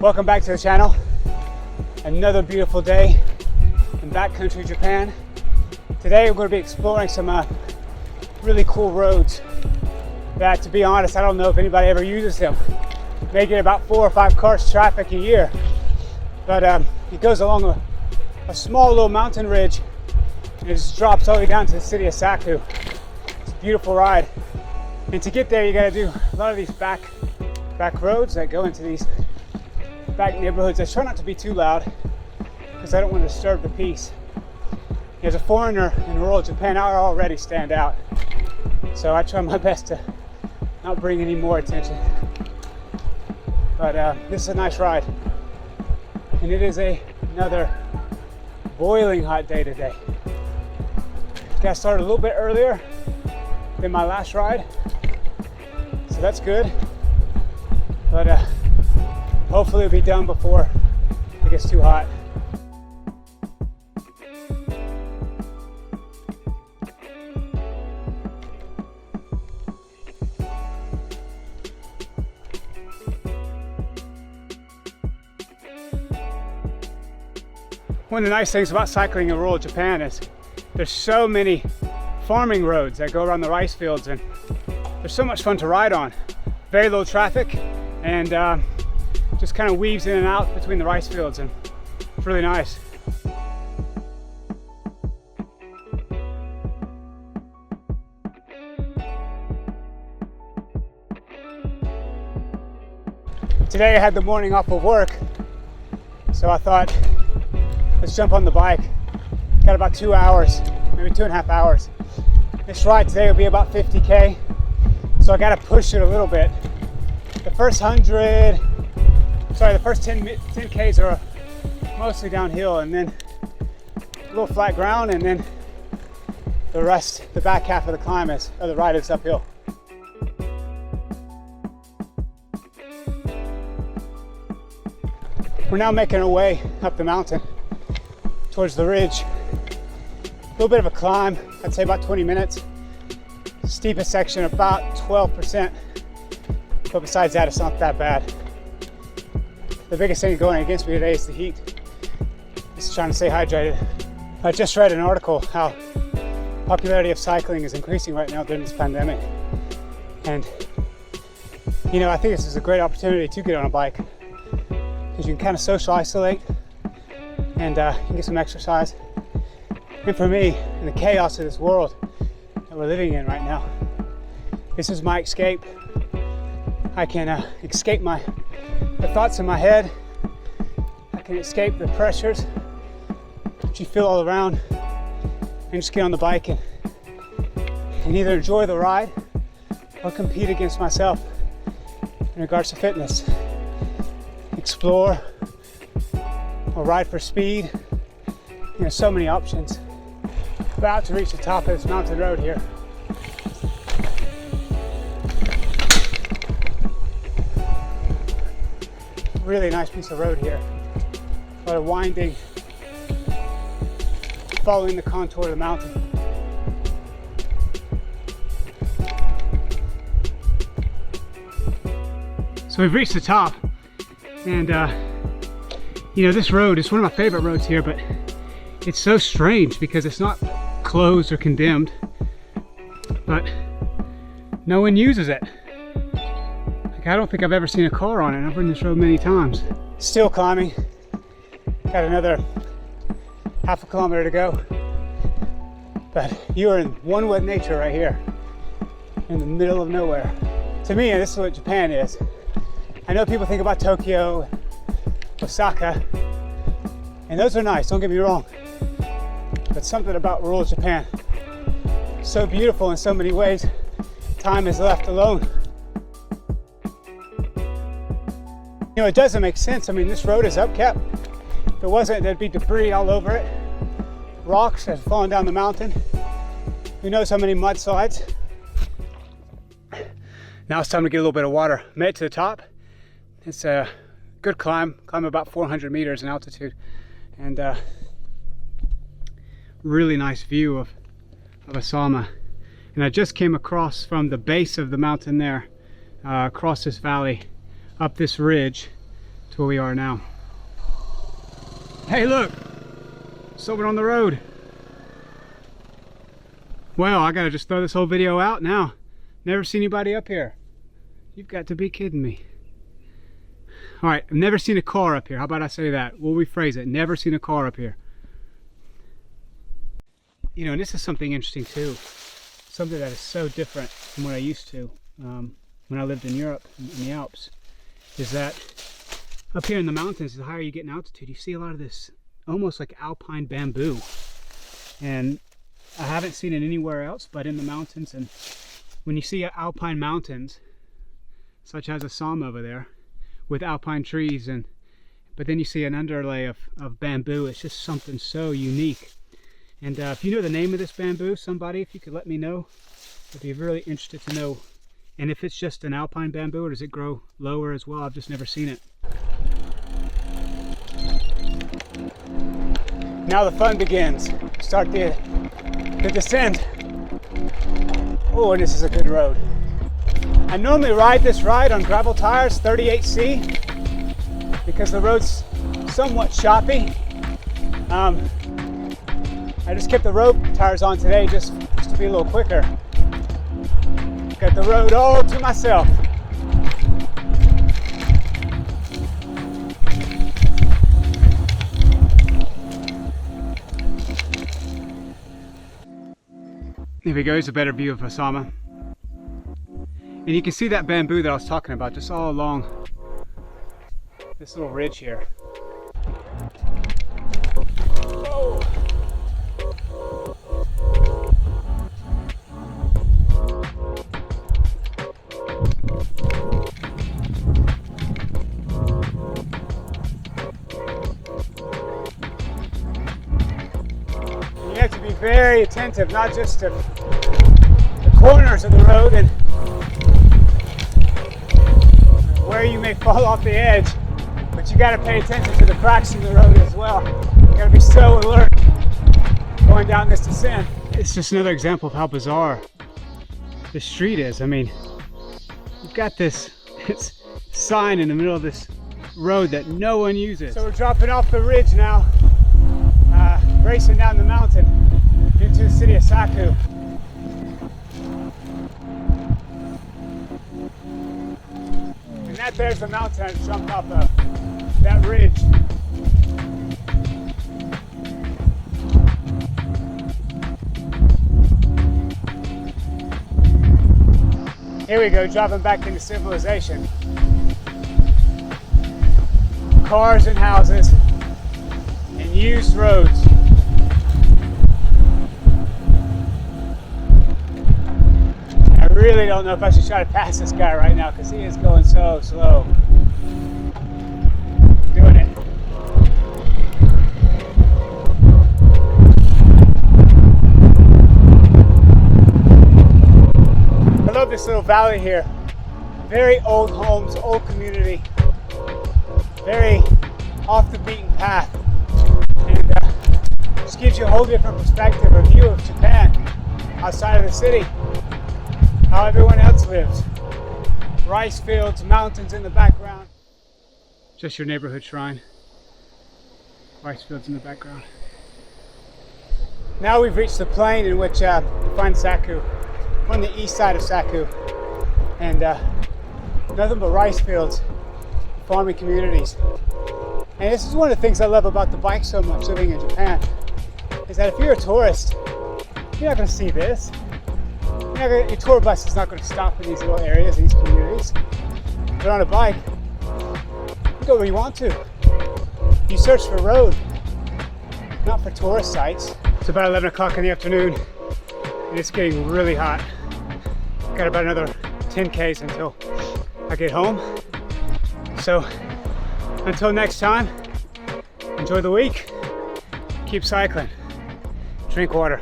Welcome back to the channel. Another beautiful day in backcountry Japan. Today we're going to be exploring some really cool roads that, to be honest, I don't know if anybody ever uses them. They get about 4 or 5 cars traffic a year, but it goes along a small little mountain ridge and it just drops all the way down to the city of Saku. It's a beautiful ride, and to get there you got to do a lot of these back roads that go into these back neighborhoods. I try not to be too loud because I don't want to disturb the peace. As a foreigner in rural Japan, I already stand out, so I try my best to not bring any more attention. But this is a nice ride, and it is another boiling hot day today. Got started a little bit earlier than my last ride, so that's good. But hopefully it'll be done before it gets too hot. One of the nice things about cycling in rural Japan is there's so many farming roads that go around the rice fields, and they're so much fun to ride on. Very low traffic, and just kind of weaves in and out between the rice fields, and it's really nice. Today I had the morning off of work, so I thought, let's jump on the bike. Got about 2 hours, maybe 2.5 hours. This ride today will be about 50K, so I got to push it a little bit. The first 10Ks are mostly downhill, and then a little flat ground, and then the rest, the back half of the climb is, or the ride is uphill. We're now making our way up the mountain towards the ridge. A little bit of a climb, I'd say about 20 minutes. Steepest section about 12%, but besides that it's not that bad. The biggest thing going against me today is the heat. Just trying to stay hydrated. I just read an article how popularity of cycling is increasing right now during this pandemic, and you know, I think this is a great opportunity to get on a bike because you can kind of social isolate and you can get some exercise. And for me, in the chaos of this world that we're living in right now, this is my escape. I can escape the thoughts in my head. I can escape the pressures that you feel all around, and just get on the bike and either enjoy the ride or compete against myself in regards to fitness. Explore or ride for speed. You know, so many options. About to reach the top of this mountain road here. Really nice piece of road here. A lot of winding, following the contour of the mountain. So we've reached the top, and you know, this road is one of my favorite roads here, but it's so strange because it's not closed or condemned, but no one uses it. I don't think I've ever seen a car on it. I've ridden this road many times. Still climbing. Got another half a kilometer to go. But you are in one with nature right here, in the middle of nowhere. To me, this is what Japan is. I know people think about Tokyo, Osaka, and those are nice, don't get me wrong. But something about rural Japan, so beautiful in so many ways, time is left alone. You know, it doesn't make sense. I mean, this road is upkept. If it wasn't, there'd be debris all over it. Rocks have fallen down the mountain. Who knows how many mudslides. Now it's time to get a little bit of water. Made it to the top. It's a good climb about 400 meters in altitude, and really nice view of Asama. And I just came across from the base of the mountain there, across this valley, up this ridge, to where we are now. Hey look, someone on the road. Well, I gotta just throw this whole video out now. Never seen anybody up here. You've got to be kidding me. All right, I've never seen a car up here. How about I say that? We'll rephrase it. Never seen a car up here. You know, and this is something interesting too. Something that is so different from what I used to when I lived in Europe, in the Alps, is that up here in the mountains, the higher you get in altitude, you see a lot of this almost like alpine bamboo. And I haven't seen it anywhere else but in the mountains. And when you see alpine mountains, such as Assam over there, with alpine trees, but then you see an underlay of bamboo, it's just something so unique. And if you know the name of this bamboo, somebody, if you could let me know, I'd be really interested to know. And if it's just an alpine bamboo, or does it grow lower as well? I've just never seen it. Now the fun begins. Start the descent. Oh, and this is a good road. I normally ride this ride on gravel tires, 38C, because the road's somewhat choppy. I just kept the road tires on today just to be a little quicker. Got the road all to myself. Here we go, here's a better view of Osama. And you can see that bamboo that I was talking about just all along this little ridge here. Whoa. You have to be very attentive, not just to the corners of the road and where you may fall off the edge, but you got to pay attention to the cracks in the road as well. You got to be so alert going down this descent. It's just another example of how bizarre this street is. I mean, you've got this sign in the middle of this road that no one uses. So we're dropping off the ridge now, racing down the mountain into the city of Saku. And that there's the mountain I jumped off of, that ridge. Here we go, dropping back into civilization. Cars and houses and used roads. I really don't know if I should try to pass this guy right now because he is going so slow. I'm doing it. I love this little valley here. Very old homes, old community. Very off the beaten path. And just gives you a whole different perspective, a view of Japan outside of the city. How everyone else lives. Rice fields, mountains in the background. Just your neighborhood shrine. Rice fields in the background. Now we've reached the plain in which we find Saku. We're on the east side of Saku. And nothing but rice fields, farming communities. And this is one of the things I love about the bike so much living in Japan, is that if you're a tourist, you're not going to see this. Your tour bus is not going to stop in these little areas, these communities. But on a bike, you go where you want to. You search for road, not for tourist sites. It's about 11 o'clock in the afternoon, and it's getting really hot. Got about another 10 Ks until I get home. So until next time, enjoy the week, keep cycling, drink water.